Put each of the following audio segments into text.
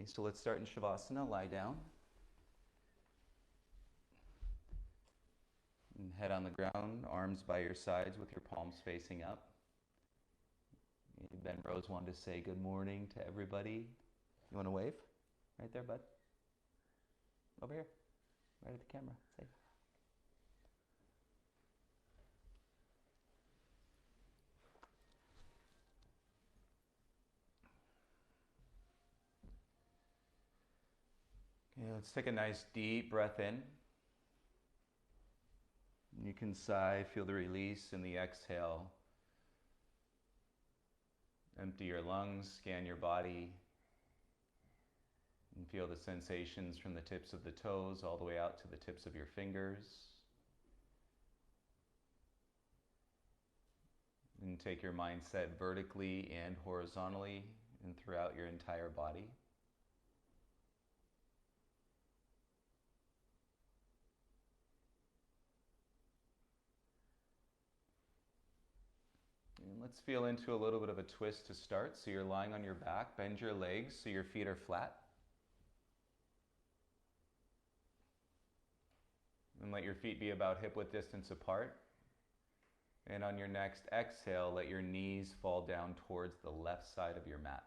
So let's start in shavasana. Lie down. And head on the ground, arms by your sides with your palms facing up. Ben Rose wanted to say good morning to everybody. You want to wave? Right there, bud. Over here. Right at the camera. Say. Okay, let's take a nice deep breath in. You can sigh, feel the release in the exhale. Empty your lungs, scan your body, and feel the sensations from the tips of the toes all the way out to the tips of your fingers. And take your mindset vertically and horizontally and throughout your entire body. And let's feel into a little bit of a twist to start. So you're lying on your back, bend your legs so your feet are flat. And let your feet be about hip-width distance apart. And on your next exhale, let your knees fall down towards the left side of your mat.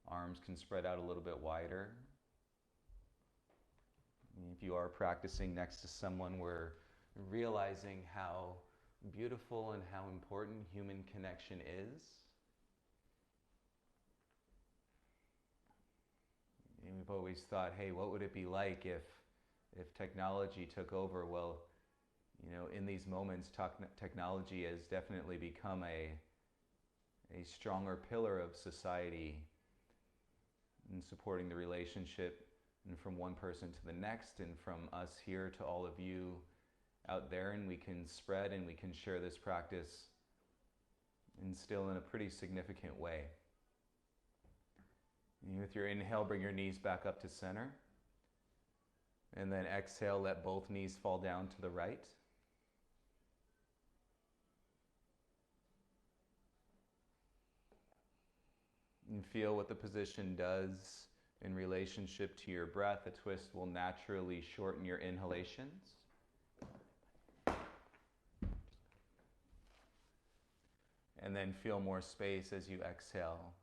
Arms can spread out a little bit wider. If you are practicing next to someone, we're realizing how beautiful and how important human connection is. And we've always thought, hey, what would it be like if technology took over? Well, you know, in these moments, technology has definitely become a stronger pillar of society in supporting the relationship, and from one person to the next, and from us here to all of you out there, and we can spread and we can share this practice and still in a pretty significant way. And with your inhale, bring your knees back up to center. And then exhale, let both knees fall down to the right. And feel what the position does in relationship to your breath. A twist will naturally shorten your inhalations. And then feel more space as you exhale.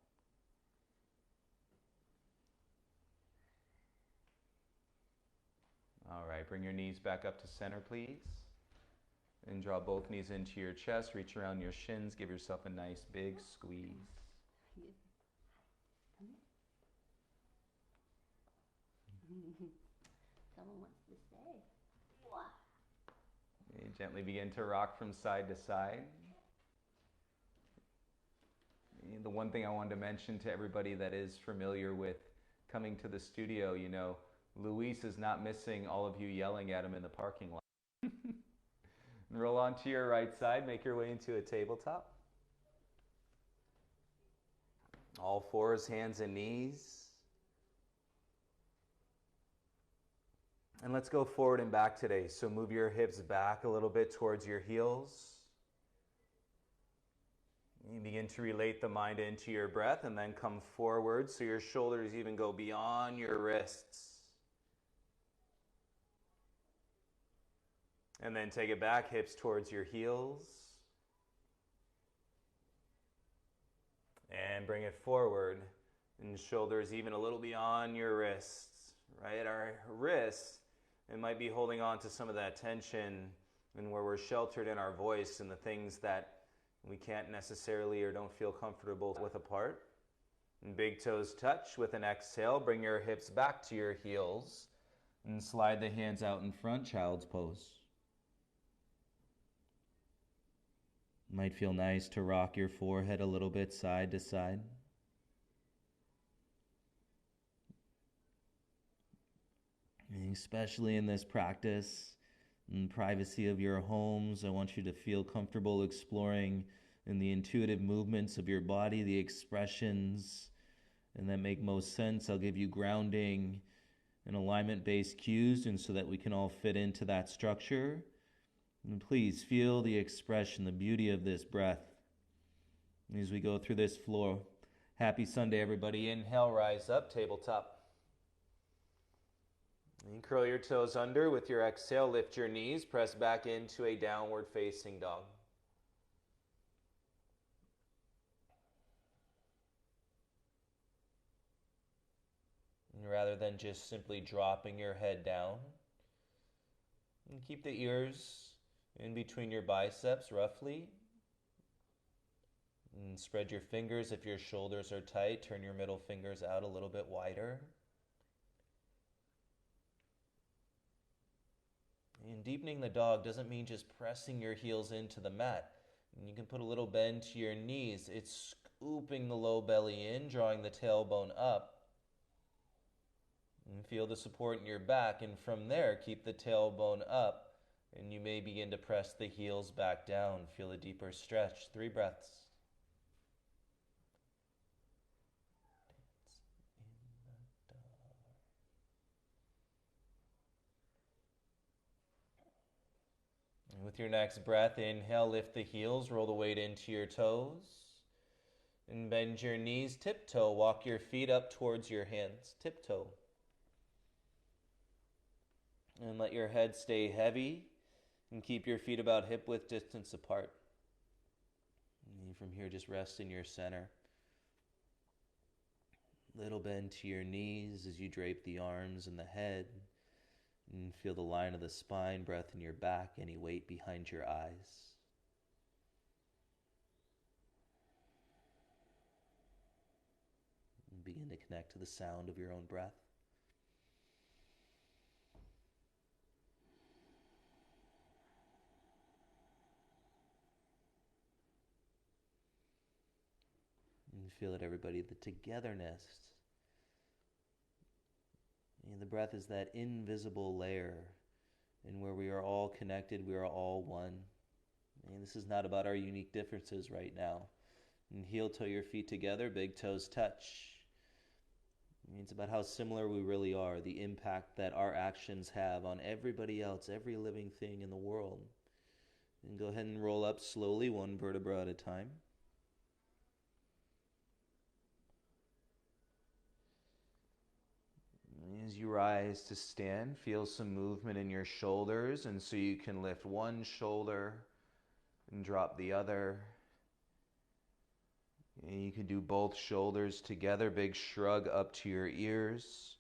All right, bring your knees back up to center, please. And draw both knees into your chest. Reach around your shins. Give yourself a nice big squeeze. Someone wants to stay. You gently begin to rock from side to side. The one thing I wanted to mention to everybody that is familiar with coming to the studio, you know, Luis is not missing all of you yelling at him in the parking lot. Roll onto your right side, make your way into a tabletop. All fours, hands and knees. And let's go forward and back today. So move your hips back a little bit towards your heels. You begin to relate the mind into your breath and then come forward so your shoulders even go beyond your wrists. And then take it back, hips towards your heels. And bring it forward and shoulders even a little beyond your wrists. Right? Our wrists, it might be holding on to some of that tension and where we're sheltered in our voice and the things that we can't necessarily or don't feel comfortable with apart. And big toes touch with an exhale. Bring your hips back to your heels and slide the hands out in front, child's pose. Might feel nice to rock your forehead a little bit side to side. And especially in this practice, in the privacy of your homes, I want you to feel comfortable exploring in the intuitive movements of your body, the expressions, and that make most sense. I'll give you grounding and alignment-based cues, and so that we can all fit into that structure. And please feel the expression, the beauty of this breath as we go through this floor. Happy Sunday, everybody. Inhale, rise up, tabletop. And curl your toes under. With your exhale, lift your knees, press back into a downward facing dog. And rather than just simply dropping your head down, and keep the ears in between your biceps roughly. And spread your fingers if your shoulders are tight. Turn your middle fingers out a little bit wider. And deepening the dog doesn't mean just pressing your heels into the mat. And you can put a little bend to your knees. It's scooping the low belly in, drawing the tailbone up. And feel the support in your back. And from there, keep the tailbone up. And you may begin to press the heels back down. Feel a deeper stretch. 3 breaths. With your next breath, inhale, lift the heels, roll the weight into your toes, and bend your knees, tiptoe, walk your feet up towards your hands, tiptoe. And let your head stay heavy, and keep your feet about hip-width distance apart. And from here, just rest in your center. Little bend to your knees as you drape the arms and the head. And feel the line of the spine, breath in your back, any weight behind your eyes. And begin to connect to the sound of your own breath. And feel it, everybody, the togetherness. And the breath is that invisible layer, and where we are all connected, we are all one. And this is not about our unique differences right now. And heel toe your feet together, big toes touch. It's about how similar we really are, the impact that our actions have on everybody else, every living thing in the world. And go ahead and roll up slowly, 1 vertebra at a time. As you rise to stand, feel some movement in your shoulders, and so you can lift one shoulder and drop the other. And you can do both shoulders together, big shrug up to your ears,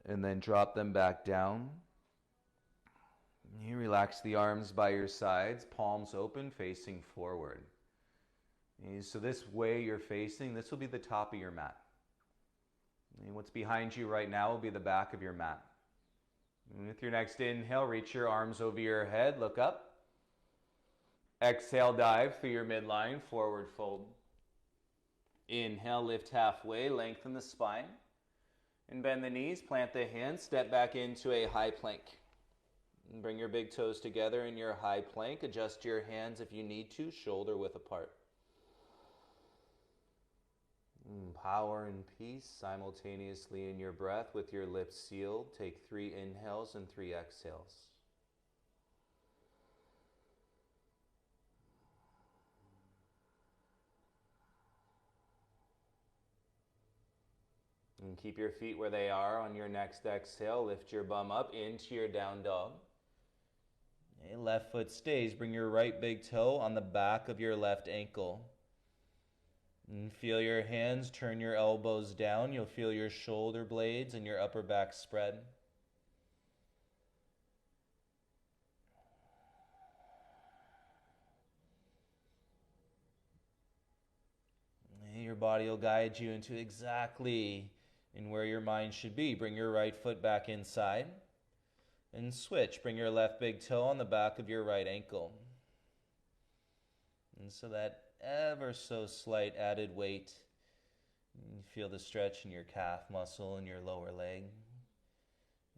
and then drop them back down. You relax the arms by your sides, palms open, facing forward. And so this way you're facing, this will be the top of your mat. And what's behind you right now will be the back of your mat. And with your next inhale, reach your arms over your head, look up. Exhale, dive through your midline, forward fold. Inhale, lift halfway, lengthen the spine. And bend the knees, plant the hands, step back into a high plank. And bring your big toes together in your high plank. Adjust your hands if you need to, shoulder width apart. Power and peace simultaneously in your breath with your lips sealed. Take 3 inhales and 3 exhales. And keep your feet where they are. On your next exhale, lift your bum up into your down dog. Okay, left foot stays. Bring your right big toe on the back of your left ankle. And feel your hands, turn your elbows down. You'll feel your shoulder blades and your upper back spread. And your body will guide you into exactly in where your mind should be. Bring your right foot back inside and switch. Bring your left big toe on the back of your right ankle. And so that ever so slight added weight. You feel the stretch in your calf muscle and your lower leg.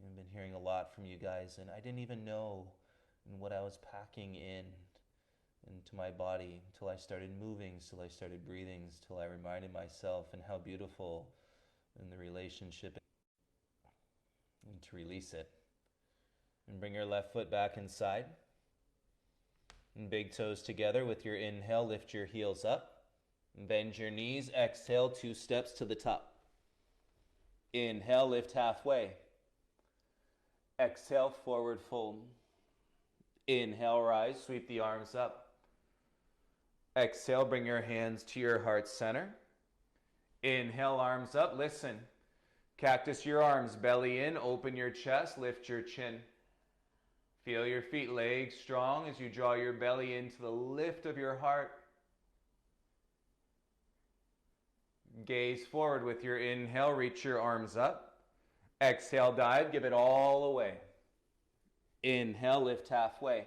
I've been hearing a lot from you guys, and I didn't even know what I was packing into my body until I started moving, till I started breathing, till I reminded myself and how beautiful in the relationship and to release it. And bring your left foot back inside. And big toes together with your inhale, lift your heels up. Bend your knees. Exhale, 2 steps to the top. Inhale, lift halfway. Exhale, forward fold. Inhale, rise, sweep the arms up. Exhale, bring your hands to your heart center. Inhale, arms up. Listen. Cactus your arms, belly in, open your chest, lift your chin. Feel your feet, legs strong as you draw your belly into the lift of your heart. Gaze forward with your inhale, reach your arms up. Exhale, dive, give it all away. Inhale, lift halfway.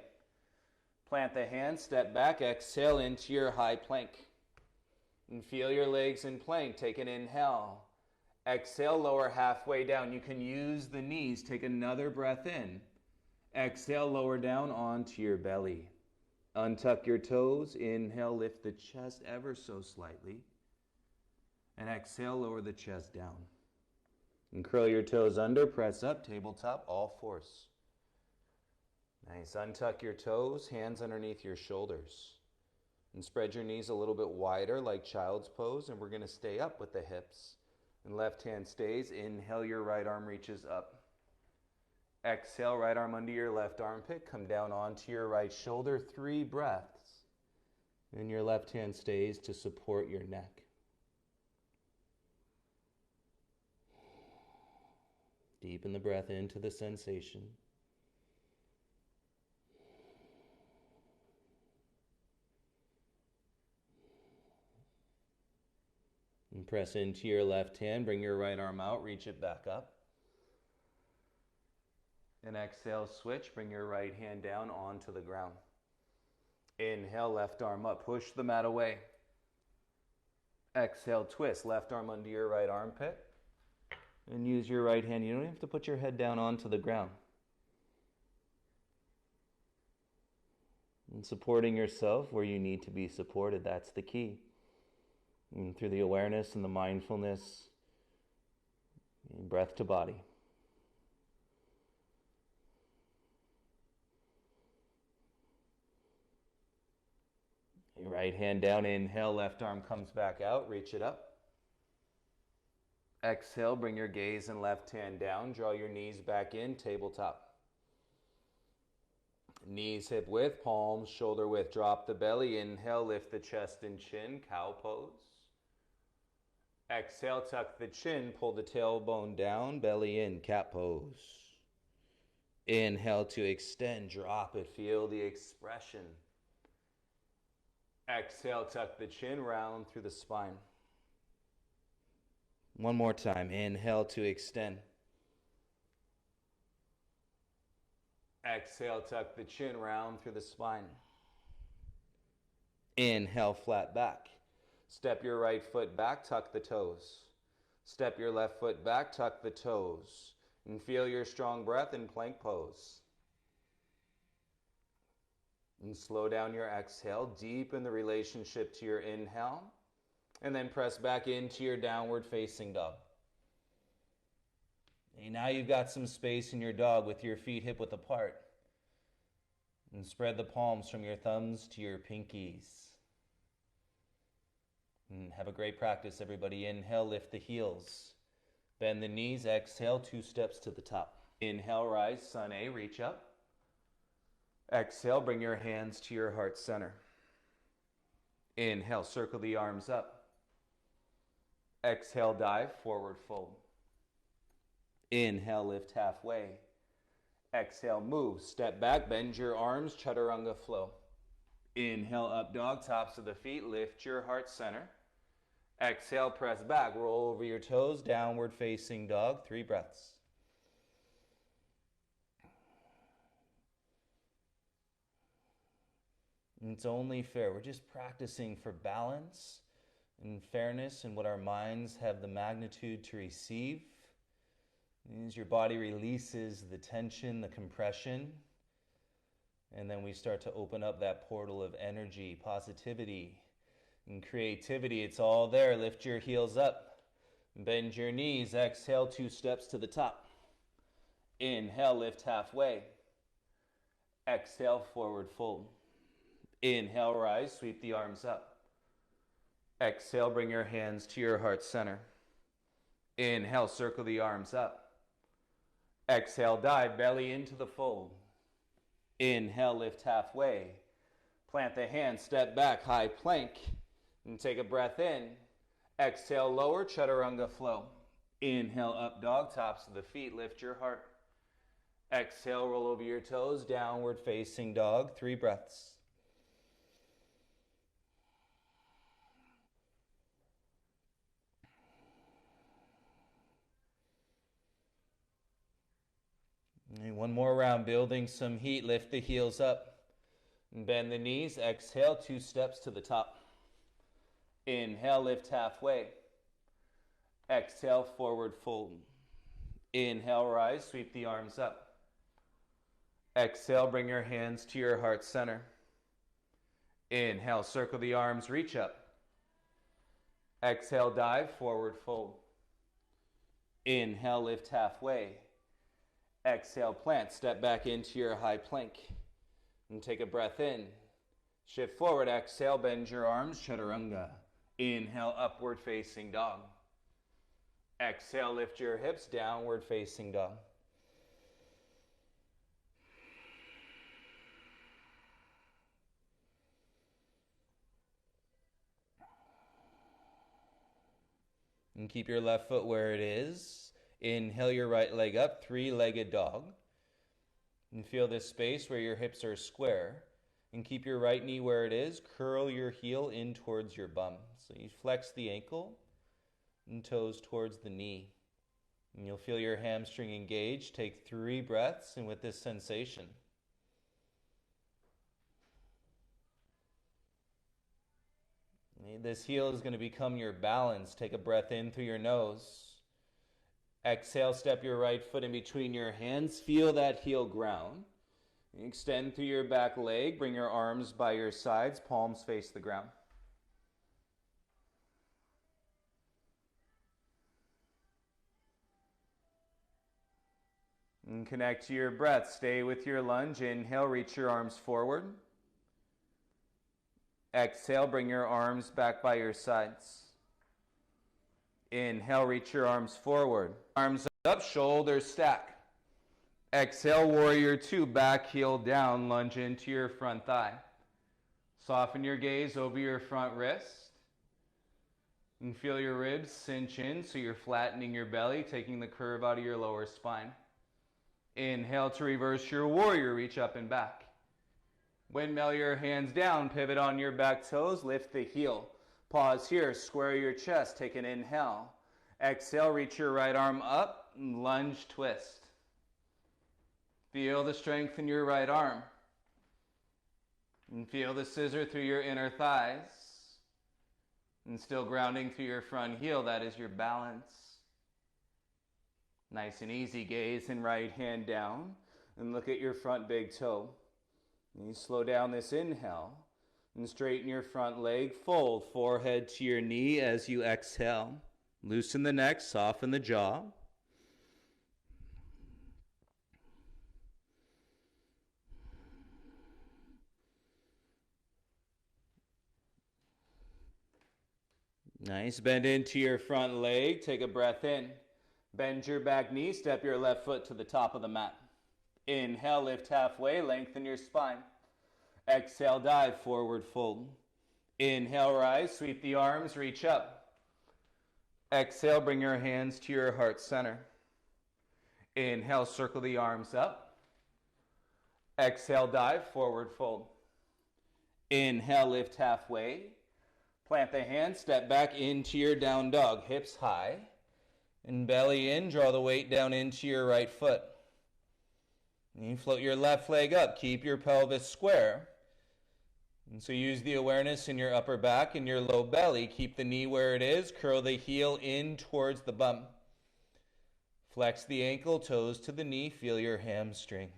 Plant the hands, step back, exhale into your high plank. And feel your legs in plank. Take an inhale. Exhale, lower halfway down. You can use the knees. Take another breath in. Exhale, lower down onto your belly. Untuck your toes. Inhale, lift the chest ever so slightly. And exhale, lower the chest down. And curl your toes under, press up, tabletop, all fours. Nice. Untuck your toes, hands underneath your shoulders. And spread your knees a little bit wider like child's pose. And we're going to stay up with the hips. And left hand stays. Inhale, your right arm reaches up. Exhale, right arm under your left armpit. Come down onto your right shoulder. 3 breaths. And your left hand stays to support your neck. Deepen the breath into the sensation. And press into your left hand, bring your right arm out, reach it back up. And exhale, switch, bring your right hand down onto the ground. Inhale, left arm up, push the mat away. Exhale, twist, left arm under your right armpit. And use your right hand. You don't have to put your head down onto the ground. And supporting yourself where you need to be supported, that's the key. And through the awareness and the mindfulness, breath to body. Your right hand down, inhale, left arm comes back out, reach it up. Exhale, bring your gaze and left hand down, draw your knees back in, tabletop. Knees hip width, palms shoulder width, drop the belly, inhale, lift the chest and chin, cow pose. Exhale, tuck the chin, pull the tailbone down, belly in, cat pose. Inhale to extend, drop it, feel the expression. Exhale, tuck the chin, round through the spine. One more time, inhale to extend. Exhale, tuck the chin, round through the spine. Inhale, flat back. Step your right foot back, tuck the toes. Step your left foot back, tuck the toes. And feel your strong breath in plank pose. And slow down your exhale, deepen the relationship to your inhale. And then press back into your downward facing dog. And now you've got some space in your dog with your feet hip width apart. And spread the palms from your thumbs to your pinkies. And have a great practice, everybody. Inhale, lift the heels. Bend the knees. Exhale, 2 steps to the top. Inhale, rise, sun A, reach up. Exhale, bring your hands to your heart center. Inhale, circle the arms up. Exhale, dive, forward fold. Inhale, lift halfway. Exhale, move, step back, bend your arms, chaturanga flow. Inhale, up dog, tops of the feet, lift your heart center. Exhale, press back, roll over your toes, downward facing dog, 3 breaths. And it's only fair, we're just practicing for balance and fairness and what our minds have the magnitude to receive. As your body releases the tension, the compression, and then we start to open up that portal of energy, positivity, and creativity. It's all there. Lift your heels up. Bend your knees. Exhale, 2 steps to the top. Inhale, lift halfway. Exhale, forward fold. Inhale, rise, sweep the arms up. Exhale, bring your hands to your heart center. Inhale, circle the arms up. Exhale, dive belly into the fold. Inhale, lift halfway. Plant the hands, step back, high plank. And take a breath in. Exhale, lower, chaturanga flow. Inhale, up dog, tops of the feet, lift your heart. Exhale, roll over your toes, downward facing dog, 3 breaths. And one more round, building some heat, lift the heels up. And bend the knees, exhale, 2 steps to the top. Inhale, lift halfway. Exhale, forward fold. Inhale, rise, sweep the arms up. Exhale, bring your hands to your heart center. Inhale, circle the arms, reach up. Exhale, dive, forward fold. Inhale, lift halfway. Exhale, plant, step back into your high plank. And take a breath in. Shift forward, exhale, bend your arms, chaturanga. Inhale, upward facing dog. Exhale, lift your hips, downward facing dog. And keep your left foot where it is. Inhale your right leg up, 3-legged dog. And feel this space where your hips are square. And keep your right knee where it is. Curl your heel in towards your bum. So you flex the ankle and toes towards the knee. And you'll feel your hamstring engage. Take 3 breaths and with this sensation. This heel is going to become your balance. Take a breath in through your nose. Exhale, step your right foot in between your hands. Feel that heel ground. Extend through your back leg. Bring your arms by your sides. Palms face the ground. And connect to your breath. Stay with your lunge. Inhale, reach your arms forward. Exhale, bring your arms back by your sides. Inhale, reach your arms forward. Arms up, shoulders stack. Exhale, warrior 2, back heel down, lunge into your front thigh. Soften your gaze over your front wrist. And feel your ribs cinch in so you're flattening your belly, taking the curve out of your lower spine. Inhale to reverse your warrior, reach up and back. Windmill your hands down, pivot on your back toes, lift the heel. Pause here, square your chest, take an inhale. Exhale, reach your right arm up, lunge, twist. Feel the strength in your right arm. And feel the scissor through your inner thighs. And still grounding through your front heel, that is your balance. Nice and easy, gaze and right hand down. And look at your front big toe. And you slow down this inhale. And straighten your front leg, fold forehead to your knee as you exhale. Loosen the neck, soften the jaw. Nice, bend into your front leg, take a breath in. Bend your back knee, step your left foot to the top of the mat. Inhale, lift halfway, lengthen your spine. Exhale, dive, forward fold. Inhale, rise, sweep the arms, reach up. Exhale, bring your hands to your heart center. Inhale, circle the arms up. Exhale, dive, forward fold. Inhale, lift halfway. Plant the hands, step back into your down dog, hips high. And belly in, draw the weight down into your right foot. And you float your left leg up, keep your pelvis square. And so use the awareness in your upper back and your low belly. Keep the knee where it is. Curl the heel in towards the bum. Flex the ankle, toes to the knee. Feel your hamstring.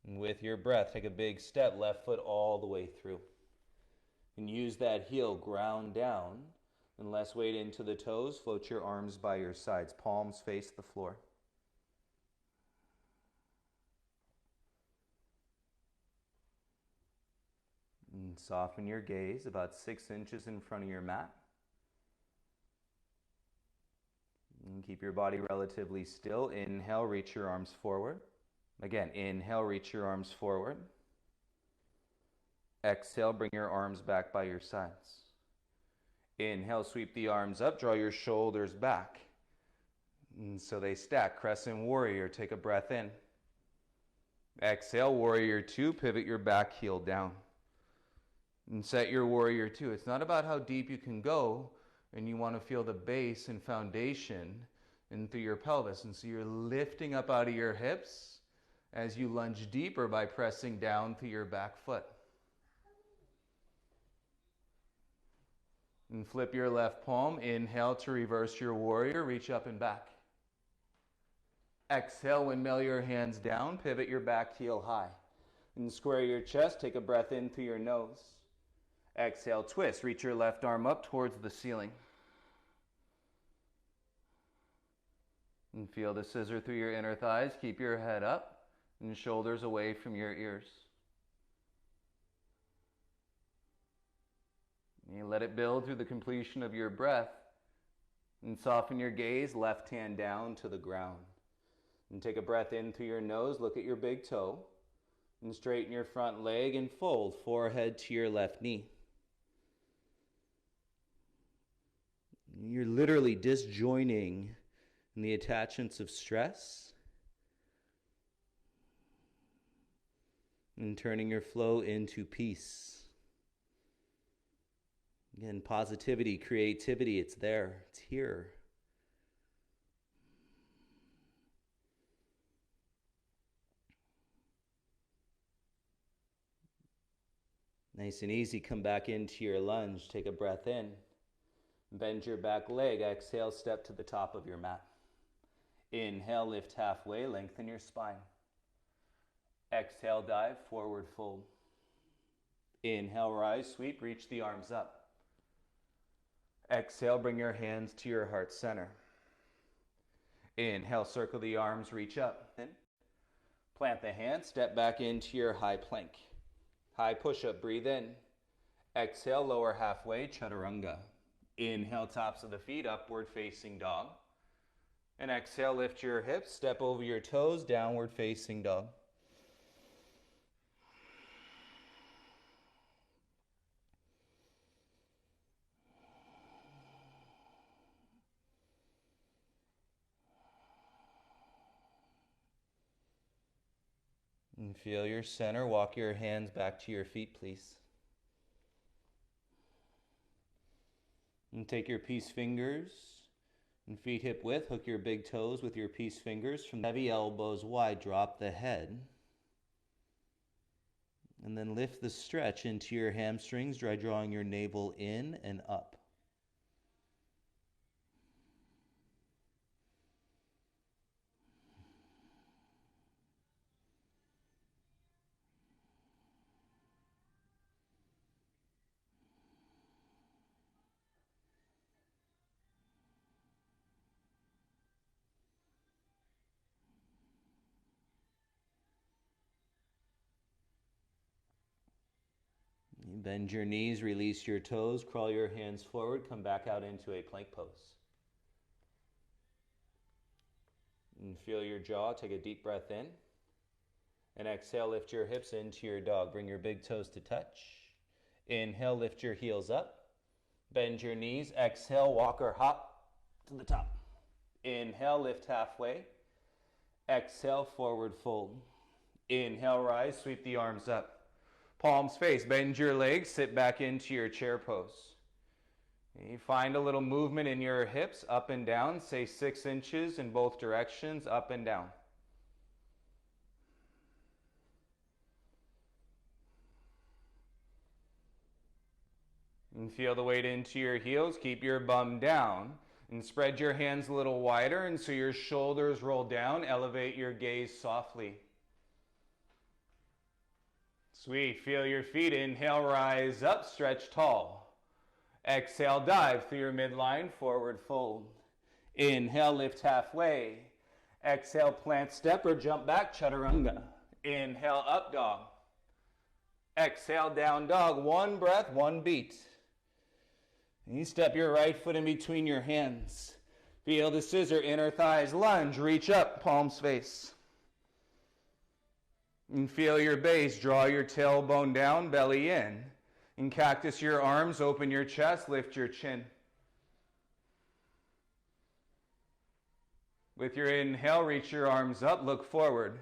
And with your breath, take a big step, left foot all the way through. And use that heel, ground down. And less weight into the toes. Float your arms by your sides. Palms face the floor. And soften your gaze about 6 inches in front of your mat. And keep your body relatively still. Inhale, reach your arms forward. Again, inhale, reach your arms forward. Exhale, bring your arms back by your sides. Inhale, sweep the arms up, draw your shoulders back. And so they stack. Crescent warrior, take a breath in. Exhale, warrior two, pivot your back heel down. And set your warrior two. It's not about how deep you can go, and you want to feel the base and foundation and through your pelvis. And so you're lifting up out of your hips as you lunge deeper by pressing down through your back foot. And flip your left palm. Inhale to reverse your warrior. Reach up and back. Exhale, windmill your hands down. Pivot your back heel high. And square your chest. Take a breath in through your nose. Exhale, twist. Reach your left arm up towards the ceiling. And feel the scissor through your inner thighs. Keep your head up and shoulders away from your ears. You let it build through the completion of your breath. And soften your gaze, left hand down to the ground. And take a breath in through your nose, look at your big toe. And straighten your front leg and fold forehead to your left knee. You're literally disjoining the attachments of stress and turning your flow into peace. Again, positivity, creativity, it's there, it's here. Nice and easy, come back into your lunge, take a breath in. Bend your back leg, exhale, step to the top of your mat. Inhale, lift halfway, lengthen your spine. Exhale, dive, forward fold. Inhale, rise, sweep, reach the arms up. Exhale, bring your hands to your heart center. Inhale, circle the arms, reach up. Plant the hands, step back into your high plank. High push-up, breathe in. Exhale, lower halfway, chaturanga. Inhale, tops of the feet, upward facing dog. And exhale, lift your hips, step over your toes, downward facing dog. And feel your center. Walk your hands back to your feet, please. And take your peace fingers and feet hip width. Hook your big toes with your peace fingers. From heavy elbows wide, drop the head. And then lift the stretch into your hamstrings, drawing your navel in and up. Bend your knees, release your toes, crawl your hands forward, come back out into a plank pose. And feel your jaw, take a deep breath in. And exhale, lift your hips into your dog. Bring your big toes to touch. Inhale, lift your heels up. Bend your knees, exhale, walk or hop to the top. Inhale, lift halfway. Exhale, forward fold. Inhale, rise, sweep the arms up. Palms face, bend your legs, sit back into your chair pose. You find a little movement in your hips, up and down, say 6 inches in both directions, up and down. And feel the weight into your heels, keep your bum down, and spread your hands a little wider, and so your shoulders roll down, elevate your gaze softly. Sweet, feel your feet, inhale, rise up, stretch tall. Exhale, dive through your midline, forward fold. Inhale, lift halfway. Exhale, plant step or jump back, chaturanga. Inhale, up dog. Exhale, down dog. One breath, one beat. And you step your right foot in between your hands. Feel the scissor, inner thighs, lunge, reach up, palms face. And feel your base, draw your tailbone down, belly in. And cactus your arms, open your chest, lift your chin. With your inhale, reach your arms up, look forward.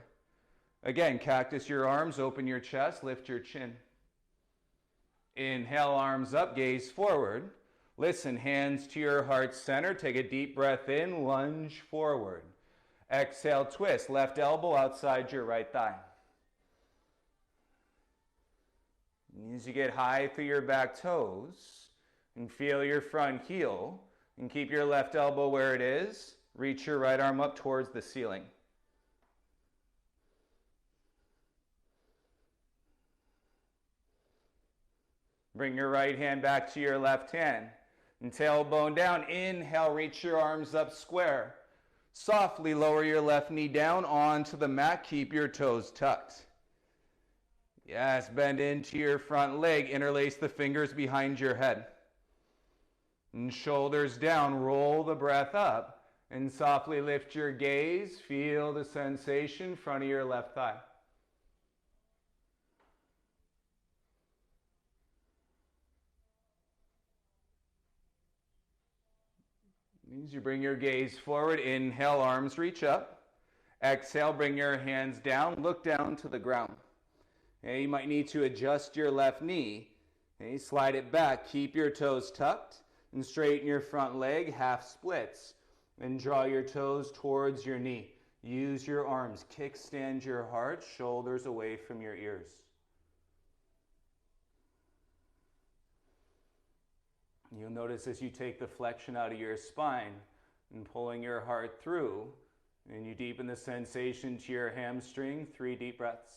Again, cactus your arms, open your chest, lift your chin. Inhale, arms up, gaze forward. Listen, hands to your heart center. Take a deep breath in, lunge forward. Exhale, twist, left elbow outside your right thigh. As you get high through your back toes and feel your front heel and keep your left elbow where it is, reach your right arm up towards the ceiling. Bring your right hand back to your left hand and tailbone down. Inhale, reach your arms up square. Softly lower your left knee down onto the mat. Keep your toes tucked. Yes, bend into your front leg. Interlace the fingers behind your head. And shoulders down. Roll the breath up. And softly lift your gaze. Feel the sensation front of your left thigh. As you bring your gaze forward, inhale, arms reach up. Exhale, bring your hands down. Look down to the ground. Okay, you might need to adjust your left knee. Okay, slide it back. Keep your toes tucked and straighten your front leg, half splits. And draw your toes towards your knee. Use your arms. Kickstand your heart, shoulders away from your ears. You'll notice as you take the flexion out of your spine and pulling your heart through, and you deepen the sensation to your hamstring. 3 deep breaths.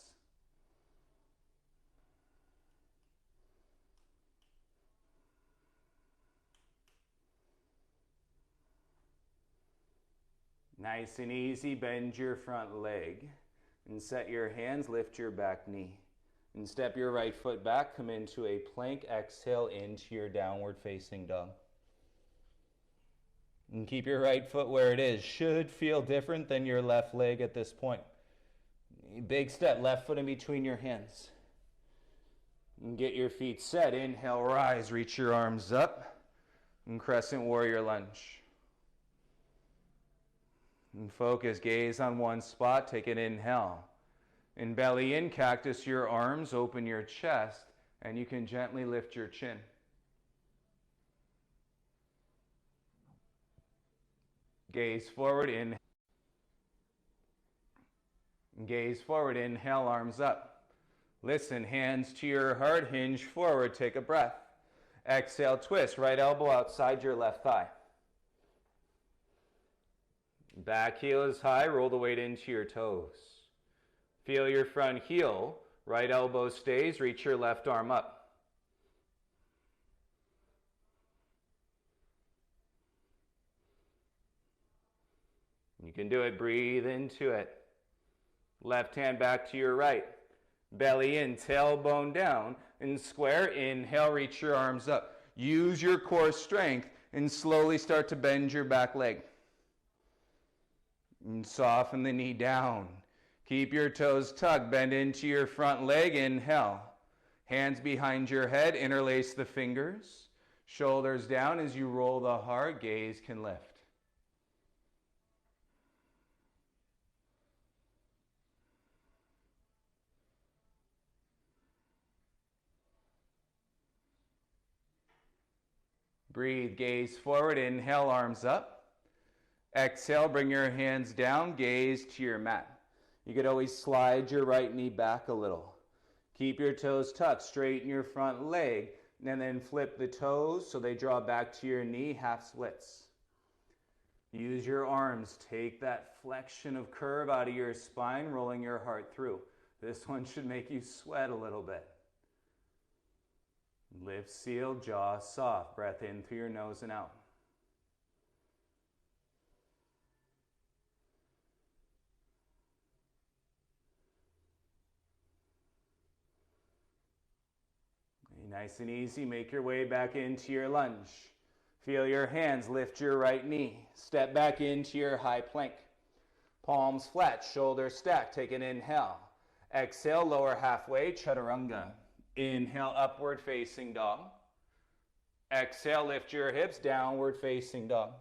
Nice and easy, bend your front leg and set your hands, lift your back knee. And step your right foot back, come into a plank, exhale into your downward facing dog. And keep your right foot where it is. Should feel different than your left leg at this point. Big step, left foot in between your hands. And get your feet set. Inhale, rise, reach your arms up. And crescent warrior lunge. And focus, gaze on one spot, take an inhale. And belly in, cactus your arms, open your chest, and you can gently lift your chin. Gaze forward, inhale. Gaze forward, inhale, arms up. Listen, hands to your heart, hinge forward, take a breath. Exhale, twist, right elbow outside your left thigh. Back heel is high, roll the weight into your toes. Feel your front heel, right elbow stays, reach your left arm up. You can do it, breathe into it. Left hand back to your right. Belly in, tailbone down, and square. Inhale, reach your arms up. Use your core strength and slowly start to bend your back leg. And soften the knee down. Keep your toes tucked, bend into your front leg, inhale. Hands behind your head, interlace the fingers. Shoulders down as you roll the heart, gaze can lift. Breathe, gaze forward, inhale, arms up. Exhale, bring your hands down, gaze to your mat. You could always slide your right knee back a little. Keep your toes tucked, straighten your front leg, and then flip the toes so they draw back to your knee, half splits. Use your arms, take that flexion of curve out of your spine, rolling your heart through. This one should make you sweat a little bit. Lips sealed, jaw soft. Breath in through your nose and out. Nice and easy, make your way back into your lunge. Feel your hands lift your right knee. Step back into your high plank. Palms flat, shoulders stacked. Take an inhale. Exhale, lower halfway, chaturanga. Inhale, upward facing dog. Exhale, lift your hips, downward facing dog.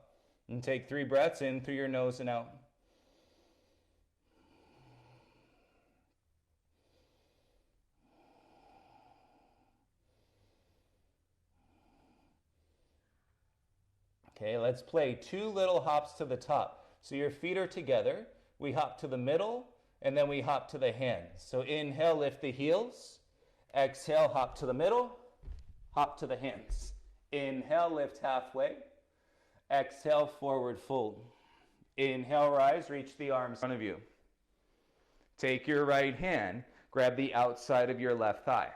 And take 3 breaths in through your nose and out. Okay, let's play 2 little hops to the top. So your feet are together. We hop to the middle, and then we hop to the hands. So inhale, lift the heels. Exhale, hop to the middle, hop to the hands. Inhale, lift halfway. Exhale, forward fold. Inhale, rise, reach the arms in front of you. Take your right hand, grab the outside of your left thigh.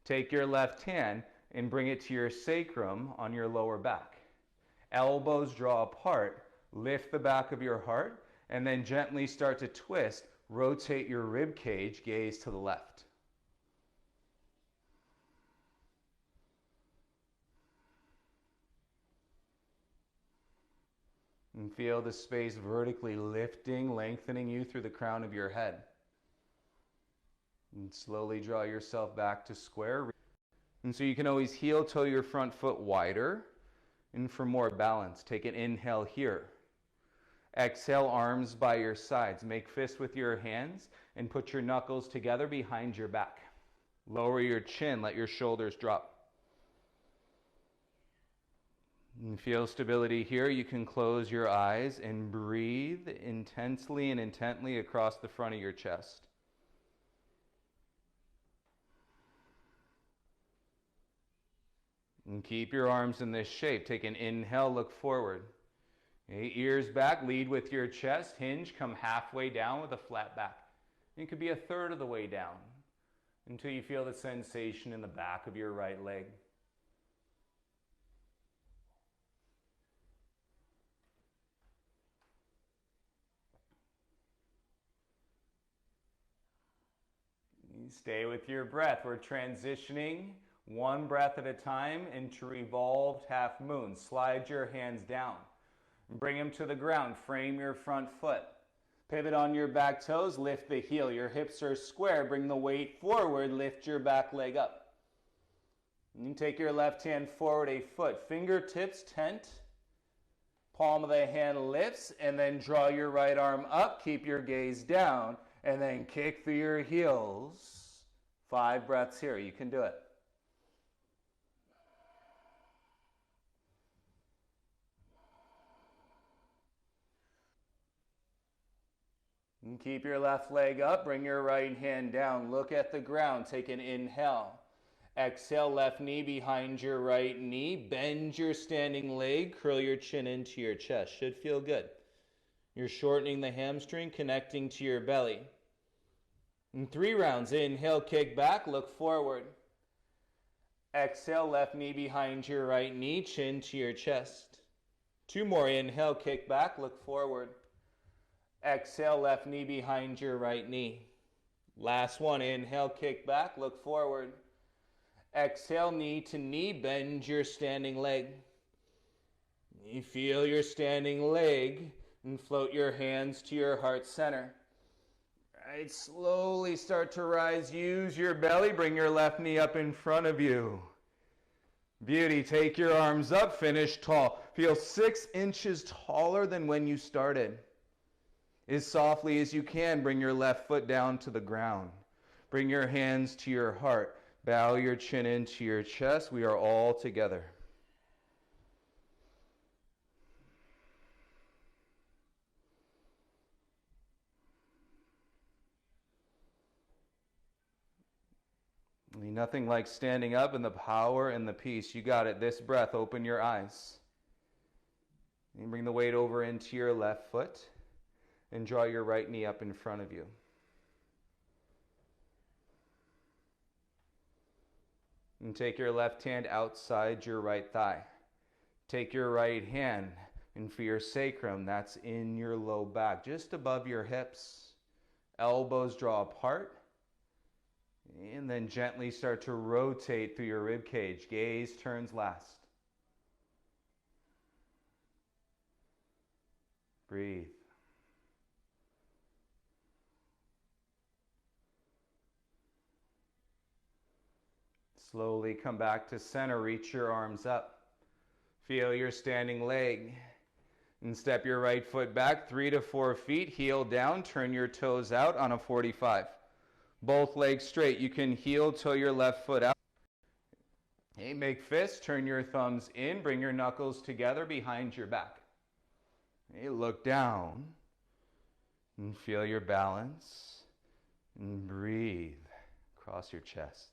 Take your left hand and bring it to your sacrum on your lower back. Elbows draw apart, lift the back of your heart, and then gently start to twist. Rotate your rib cage, gaze to the left. And feel the space vertically lifting, lengthening you through the crown of your head. And slowly draw yourself back to square. And so you can always heel toe your front foot wider. And for more balance, take an inhale here. Exhale, arms by your sides. Make fists with your hands and put your knuckles together behind your back. Lower your chin, let your shoulders drop. And feel stability here. You can close your eyes and breathe intensely and intently across the front of your chest. And keep your arms in this shape. Take an inhale, look forward. Okay, ears back, lead with your chest. Hinge, come halfway down with a flat back. It could be a third of the way down until you feel the sensation in the back of your right leg. You stay with your breath. We're transitioning 1 breath at a time into revolved half moon. Slide your hands down. Bring them to the ground. Frame your front foot. Pivot on your back toes. Lift the heel. Your hips are square. Bring the weight forward. Lift your back leg up. And you take your left hand forward a foot. Fingertips tent. Palm of the hand lifts. And then draw your right arm up. Keep your gaze down. And then kick through your heels. 5 breaths here. You can do it. And keep your left leg up, bring your right hand down, look at the ground, take an inhale. Exhale, left knee behind your right knee, bend your standing leg, curl your chin into your chest, should feel good. You're shortening the hamstring, connecting to your belly. In 3 rounds, inhale, kick back, look forward. Exhale, left knee behind your right knee, chin to your chest. 2 more, inhale, kick back, look forward. Exhale, left knee behind your right knee. Last one, inhale, kick back, look forward. Exhale, knee to knee, bend your standing leg. You feel your standing leg and float your hands to your heart center. Right, slowly start to rise, use your belly, bring your left knee up in front of you. Beauty, take your arms up, finish tall. Feel 6 inches taller than when you started. As softly as you can, bring your left foot down to the ground. Bring your hands to your heart. Bow your chin into your chest. We are all together. Nothing like standing up and the power and the peace. You got it. This breath, open your eyes. And bring the weight over into your left foot. And draw your right knee up in front of you. And take your left hand outside your right thigh. Take your right hand, and for your sacrum, that's in your low back, just above your hips. Elbows draw apart. And then gently start to rotate through your rib cage. Gaze turns last. Breathe. Slowly come back to center. Reach your arms up. Feel your standing leg. And step your right foot back 3 to 4 feet. Heel down. Turn your toes out on a 45. Both legs straight. You can heel toe your left foot out. Okay, make fists. Turn your thumbs in. Bring your knuckles together behind your back. Okay, look down. And feel your balance. And breathe across your chest.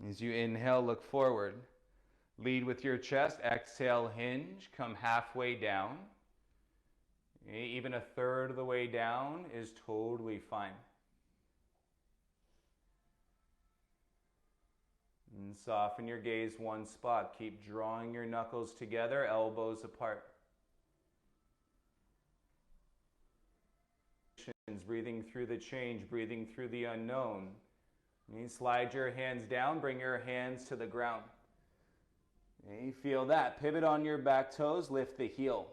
As you inhale, look forward. Lead with your chest. Exhale, hinge. Come halfway down. Even a third of the way down is totally fine. And soften your gaze one spot. Keep drawing your knuckles together, elbows apart. Breathing through the change, breathing through the unknown. You slide your hands down, bring your hands to the ground. You feel that. Pivot on your back toes, lift the heel.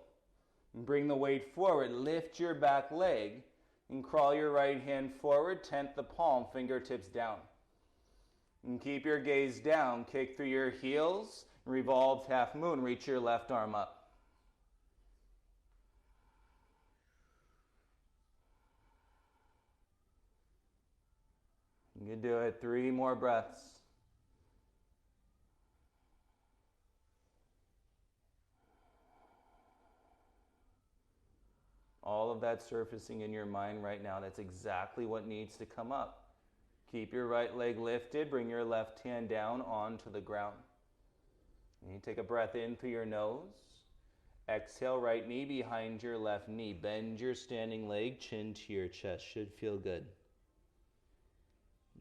And bring the weight forward, lift your back leg, and crawl your right hand forward, tent the palm, fingertips down. And keep your gaze down, kick through your heels, revolved half moon, reach your left arm up. You can do it. 3 more breaths. All of that surfacing in your mind right now, that's exactly what needs to come up. Keep your right leg lifted. Bring your left hand down onto the ground. And you take a breath in through your nose. Exhale, right knee behind your left knee. Bend your standing leg, chin to your chest. Should feel good.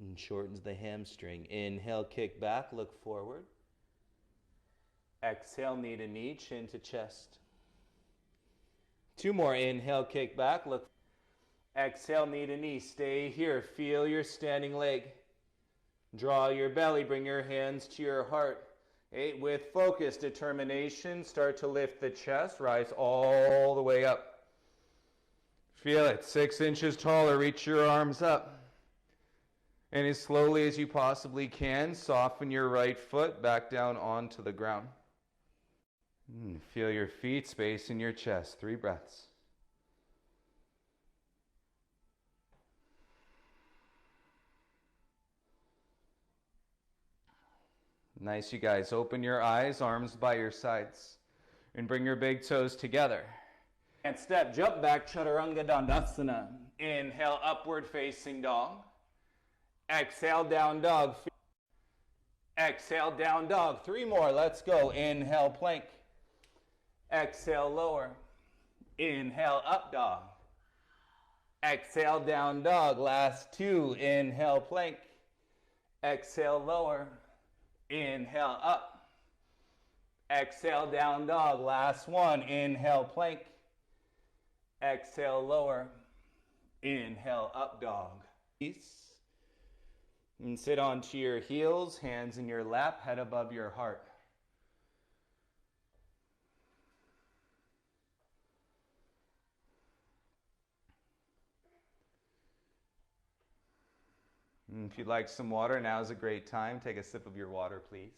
And shortens the hamstring. Inhale, kick back, look forward. Exhale, knee to knee, chin to chest. 2 more. Inhale, kick back, look. Exhale, knee to knee. Stay here. Feel your standing leg. Draw your belly. Bring your hands to your heart. 8. With focus, determination, start to lift the chest. Rise all the way up. Feel it. 6 inches taller. Reach your arms up. And as slowly as you possibly can, soften your right foot back down onto the ground. Feel your feet space in your chest. 3 breaths. Nice, you guys. Open your eyes, arms by your sides. And bring your big toes together. And step, jump back, Chaturanga Dandasana. Inhale, upward facing dog. Exhale, down dog. Exhale, down dog. 3 more. Let's go. Inhale, plank. Exhale, lower. Inhale, up dog. Exhale, down dog. Last 2. Inhale, plank. Exhale, lower. Inhale, up. Exhale, down dog. Last 1. Inhale, plank. Exhale, lower. Inhale, up dog. Peace. And sit onto your heels, hands in your lap, head above your heart. And if you'd like some water, now's a great time. Take a sip of your water, please.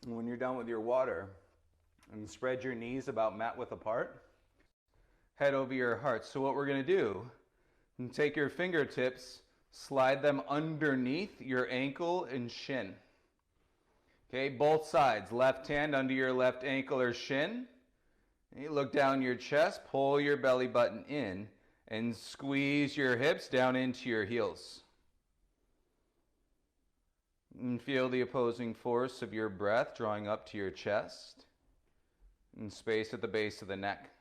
When you're done with your water, and spread your knees about mat width apart, head over your heart. So what we're going to do, take your fingertips, slide them underneath your ankle and shin. Okay, both sides. Left hand under your left ankle or shin. You look down your chest, pull your belly button in, And squeeze your hips down into your heels. And feel the opposing force of your breath drawing up to your chest and space at the base of the neck.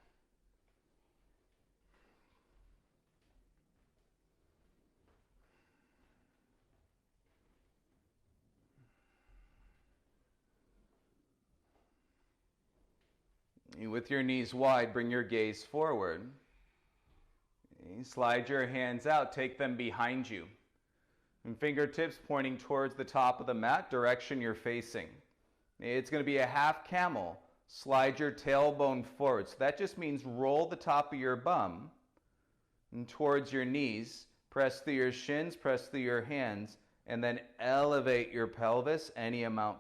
With your knees wide, bring your gaze forward. Slide your hands out, take them behind you. And fingertips pointing towards the top of the mat, direction you're facing. It's going to be a half camel. Slide your tailbone forward. So that just means roll the top of your bum and towards your knees. Press through your shins, press through your hands, and then elevate your pelvis any amount.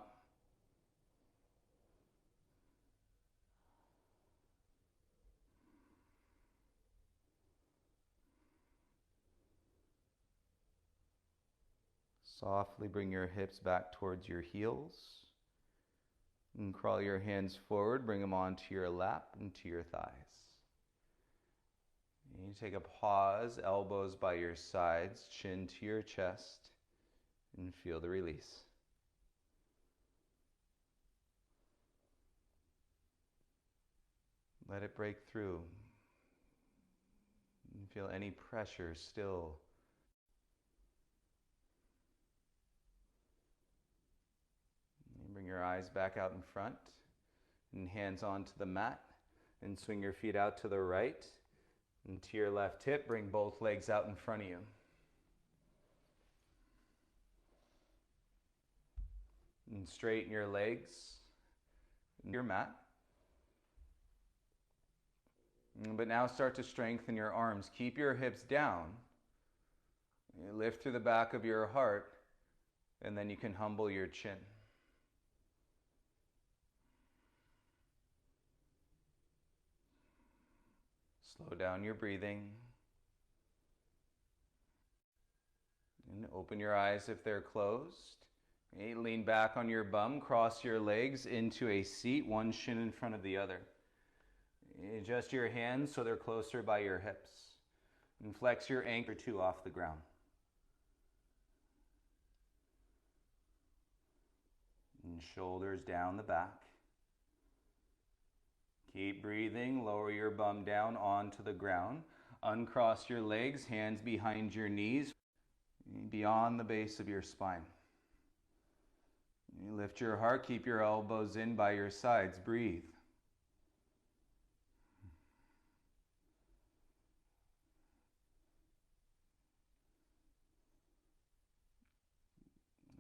Softly bring your hips back towards your heels. And crawl your hands forward, bring them onto your lap and to your thighs. And you take a pause, elbows by your sides, chin to your chest, and feel the release. Let it break through. And feel any pressure still. Bring your eyes back out in front and hands onto the mat and swing your feet out to the right and to your left hip. Bring both legs out in front of you. And straighten your legs, your mat. But now start to strengthen your arms. Keep your hips down. Lift through the back of your heart, and then you can humble your chin. Slow down your breathing. And open your eyes if they're closed. Okay, lean back on your bum, cross your legs into a seat, one shin in front of the other. Adjust your hands so they're closer by your hips. And flex your ankle or two off the ground. And shoulders down the back. Keep breathing, lower your bum down onto the ground. Uncross your legs, hands behind your knees, beyond the base of your spine. You lift your heart, keep your elbows in by your sides, breathe.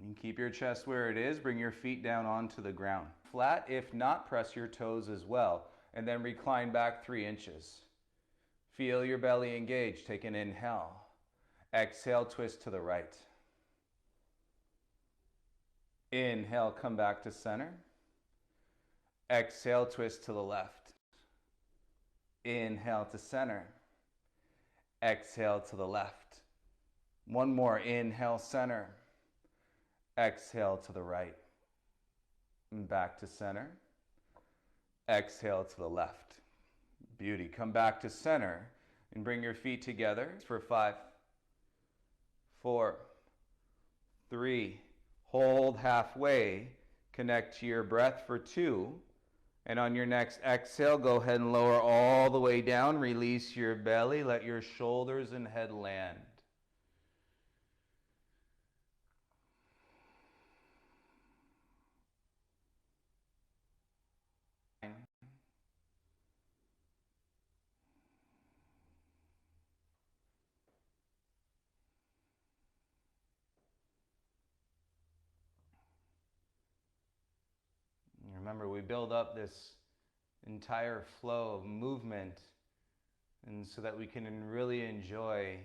And keep your chest where it is, bring your feet down onto the ground. Flat, if not, press your toes as well. And then recline back 3 inches. Feel your belly engage. Take an inhale. Exhale, twist to the right. Inhale, come back to center. Exhale, twist to the left. Inhale to center. Exhale to the left. One more. Inhale, center. Exhale to the right. And back to center. Exhale to the left. Beauty. Come back to center and bring your feet together for 5, 4, 3. Hold halfway. Connect to your breath for 2. And on your next exhale, go ahead and lower all the way down. Release your belly. Let your shoulders and head land. Remember, we build up this entire flow of movement and so that we can really enjoy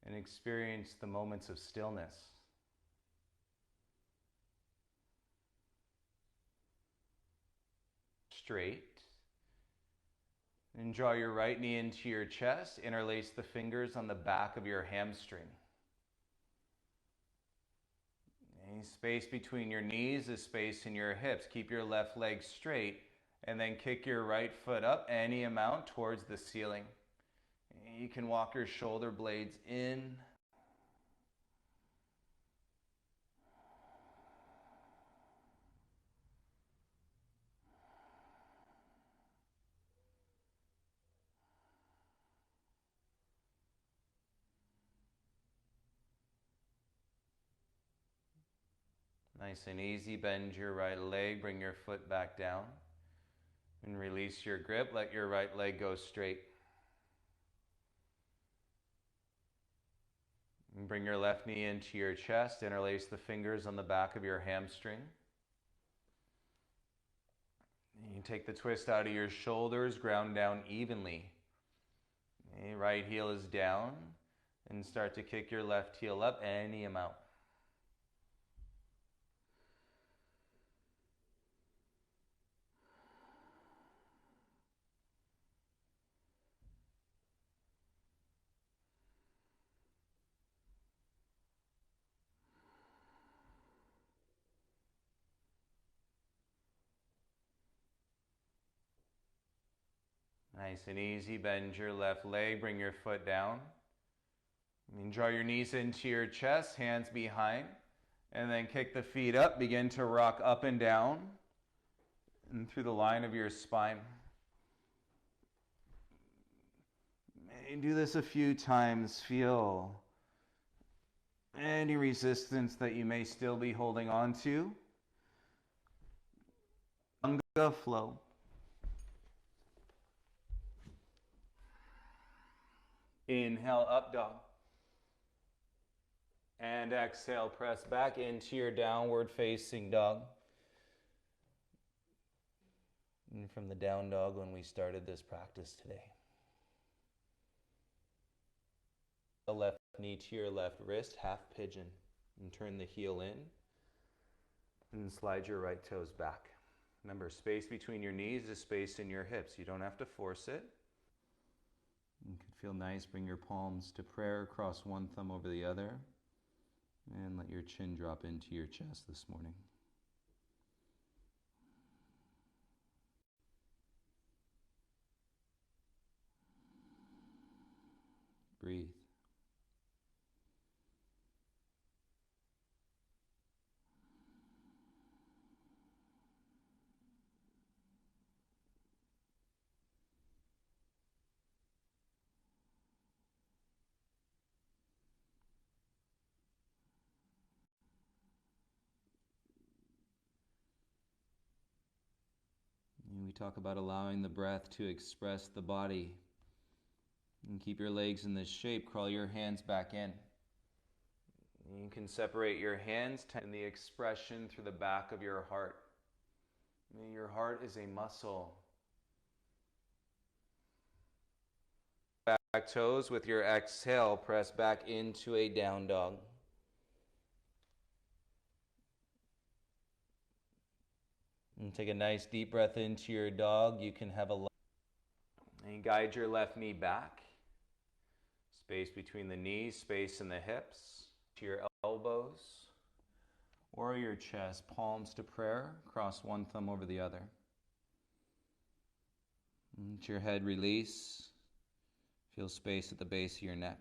and experience the moments of stillness. Straight. And draw your right knee into your chest. Interlace the fingers on the back of your hamstring. Any space between your knees is space in your hips. Keep your left leg straight and then kick your right foot up any amount towards the ceiling. You can walk your shoulder blades in. Nice and easy. Bend your right leg. Bring your foot back down. And release your grip. Let your right leg go straight. And bring your left knee into your chest. Interlace the fingers on the back of your hamstring. And you take the twist out of your shoulders. Ground down evenly. Okay, right heel is down. And start to kick your left heel up any amount. Nice and easy. Bend your left leg. Bring your foot down. And draw your knees into your chest, hands behind. And then kick the feet up. Begin to rock up and down and through the line of your spine. And do this a few times. Feel any resistance that you may still be holding on to. Lunge flow. Inhale, up dog. And exhale, press back into your downward facing dog. And from the down dog when we started this practice today. The left knee to your left wrist, half pigeon. And turn the heel in. And slide your right toes back. Remember, space between your knees is space in your hips. You don't have to force it. You can feel nice. Bring your palms to prayer. Cross one thumb over the other. And let your chin drop into your chest this morning. Breathe. We talk about allowing the breath to express the body. And keep your legs in this shape. Crawl your hands back in. You can separate your hands in the expression through the back of your heart. Your heart is a muscle. Back toes with your exhale. Press back into a down dog. And take a nice deep breath into your dog. You can have a... And guide your left knee back. Space between the knees, space in the hips. To your elbows or your chest. Palms to prayer. Cross one thumb over the other. Let your head release. Feel space at the base of your neck.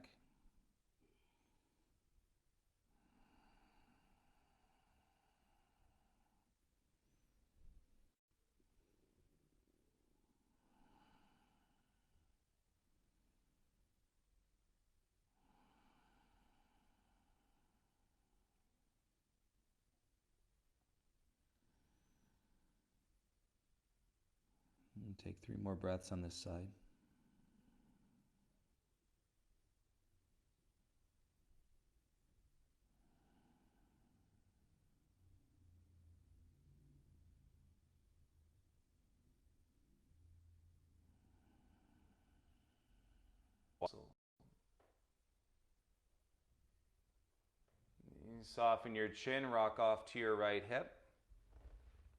And take 3 more breaths on this side. Soften your chin, rock off to your right hip.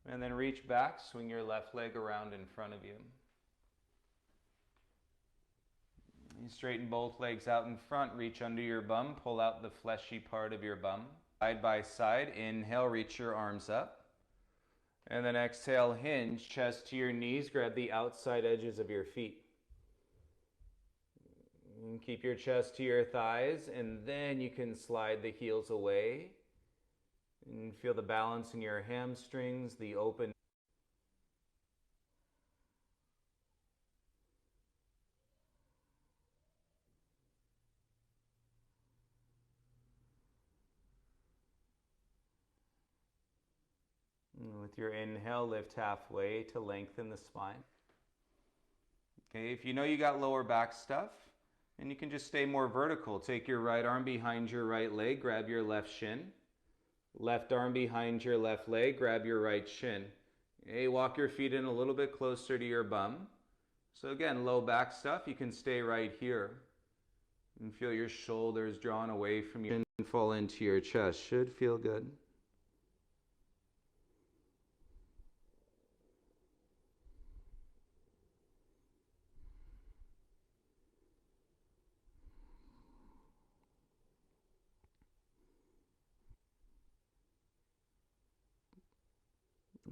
And then reach back, swing your left leg around in front of you. You straighten both legs out in front, reach under your bum, pull out the fleshy part of your bum. Side by side, inhale, reach your arms up. And then exhale, hinge, chest to your knees, grab the outside edges of your feet. And keep your chest to your thighs, and then you can slide the heels away. And feel the balance in your hamstrings, the open. And with your inhale, lift halfway to lengthen the spine. Okay, if you know you got lower back stuff, and you can just stay more vertical. Take your right arm behind your right leg, grab your left shin. Left arm behind your left leg, grab your right shin. Okay, walk your feet in a little bit closer to your bum. So again, low back stuff, you can stay right here. And feel your shoulders drawn away from you and fall into your chest. Should feel good.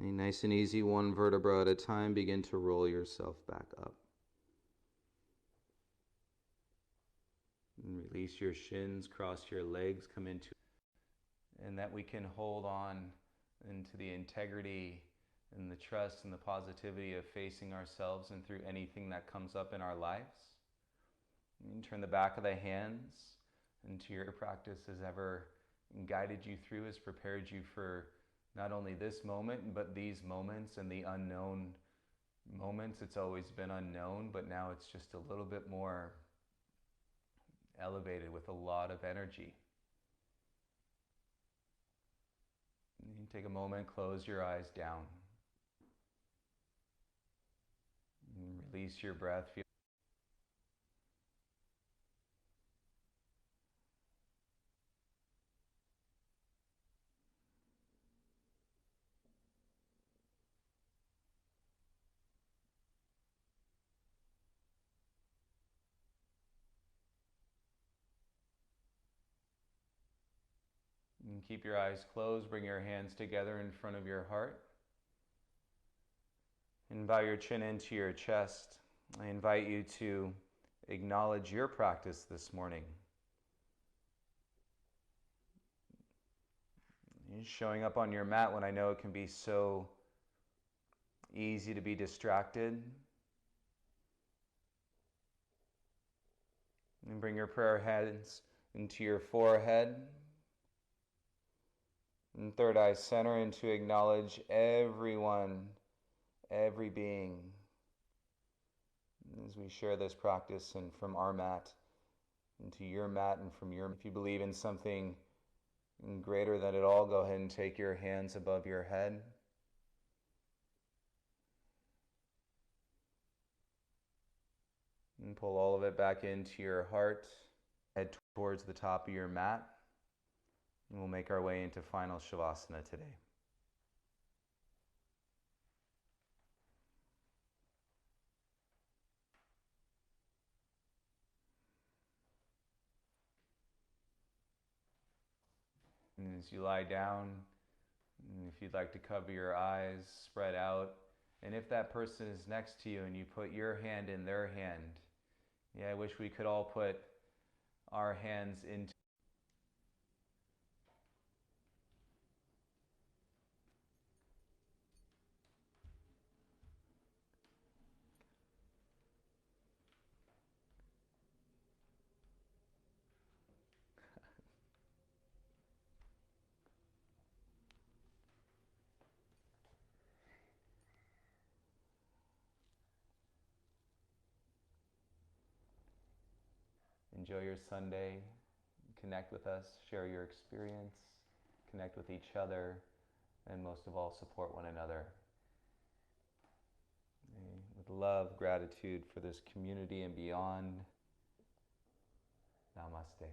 Nice and easy, one vertebra at a time, begin to roll yourself back up. And release your shins, cross your legs, come into, and that we can hold on into the integrity and the trust and the positivity of facing ourselves and through anything that comes up in our lives. And turn the back of the hands into your practice has ever guided you through, has prepared you for not only this moment, but these moments and the unknown moments. It's always been unknown, but now it's just a little bit more elevated with a lot of energy. You can take a moment, close your eyes down. And release your breath. And keep your eyes closed, bring your hands together in front of your heart. And bow your chin into your chest. I invite you to acknowledge your practice this morning. You're showing up on your mat when I know it can be so easy to be distracted. And bring your prayer hands into your forehead. And third eye center, and to acknowledge everyone, every being. As we share this practice and from our mat into your mat and from your, if you believe in something greater than it all, go ahead and take your hands above your head. And pull all of it back into your heart. Head towards the top of your mat. And we'll make our way into final shavasana today. And as you lie down, if you'd like to cover your eyes, spread out. And if that person is next to you and you put your hand in their hand, yeah, I wish we could all put our hands into. Enjoy your Sunday. Connect with us, share your experience, connect with each other, and most of all, support one another. With love, gratitude for this community and beyond. Namaste.